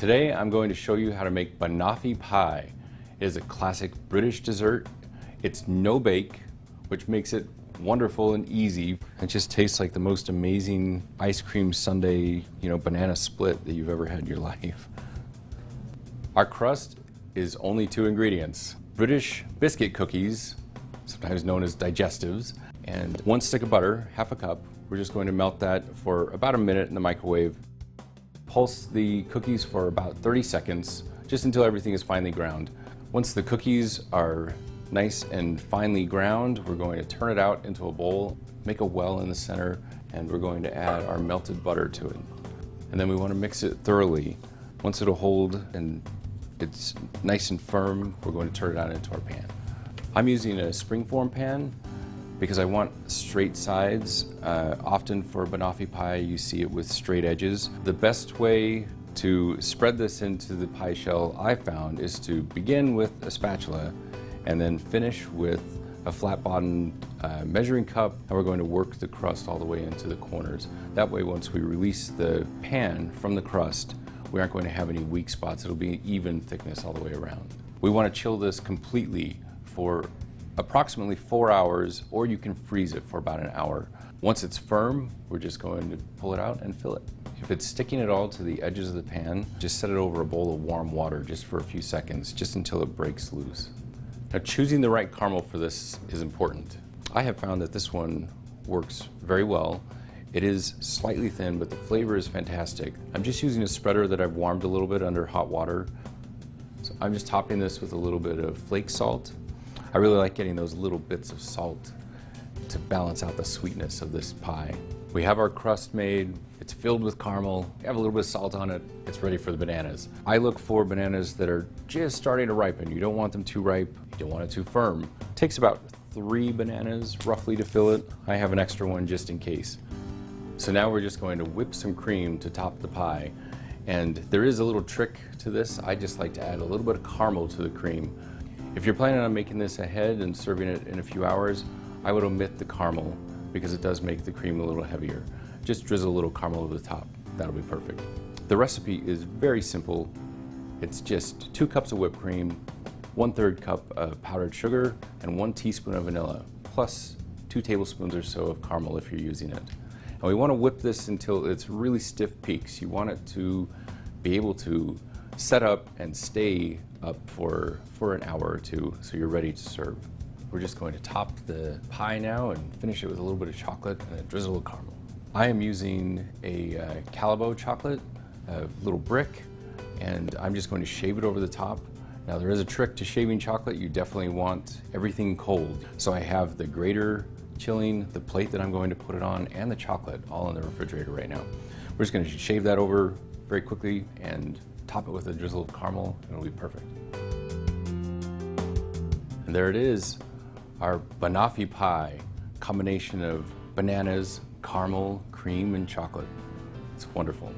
Today I'm going to show you how to make Banoffee Pie. It is a classic British dessert. It's no bake, which makes it wonderful and easy. It just tastes like the most amazing ice cream sundae, banana split that you've ever had in your life. Our crust is only 2 ingredients. British biscuit cookies, sometimes known as digestives, and 1 stick of butter, half a cup. We're just going to melt that for about a minute in the microwave. Pulse the cookies for about 30 seconds, just until everything is finely ground. Once the cookies are nice and finely ground, we're going to turn it out into a bowl, make a well in the center, and we're going to add our melted butter to it. And then we want to mix it thoroughly. Once it'll hold and it's nice and firm, we're going to turn it out into our pan. I'm using a springform pan because I want straight sides. Often for Banoffee pie, you see it with straight edges. The best way to spread this into the pie shell I found is to begin with a spatula and then finish with a flat-bottomed measuring cup, and we're going to work the crust all the way into the corners. That way, once we release the pan from the crust, we aren't going to have any weak spots. It'll be even thickness all the way around. We want to chill this completely for approximately 4 hours, or you can freeze it for about an hour. Once it's firm, we're just going to pull it out and fill it. If it's sticking at all to the edges of the pan, just set it over a bowl of warm water just for a few seconds, just until it breaks loose. Now, choosing the right caramel for this is important. I have found that this one works very well. It is slightly thin, but the flavor is fantastic. I'm just using a spreader that I've warmed a little bit under hot water. So I'm just topping this with a little bit of flake salt. I really like getting those little bits of salt to balance out the sweetness of this pie. We have our crust made. It's filled with caramel. We have a little bit of salt on it. It's ready for the bananas. I look for bananas that are just starting to ripen. You don't want them too ripe. You don't want it too firm. It takes about 3 bananas roughly to fill it. I have an extra one just in case. So now we're just going to whip some cream to top the pie. And there is a little trick to this. I just like to add a little bit of caramel to the cream. If you're planning on making this ahead and serving it in a few hours, I would omit the caramel because it does make the cream a little heavier. Just drizzle a little caramel over the top. That'll be perfect. The recipe is very simple. It's just 2 cups of whipped cream, 1/3 cup of powdered sugar, and 1 teaspoon of vanilla, plus 2 tablespoons or so of caramel if you're using it. And we want to whip this until it's really stiff peaks. You want it to be able to set up and stay up for an hour or 2 so you're ready to serve. We're just going to top the pie now and finish it with a little bit of chocolate and a drizzle of caramel. I am using a Calabo chocolate, a little brick, and I'm just going to shave it over the top. Now there is a trick to shaving chocolate. You definitely want everything cold. So I have the grater chilling, the plate that I'm going to put it on, and the chocolate all in the refrigerator right now. We're just going to shave that over very quickly and top it with a drizzle of caramel, and it'll be perfect. And there it is, our Banoffee pie, combination of bananas, caramel, cream, and chocolate. It's wonderful.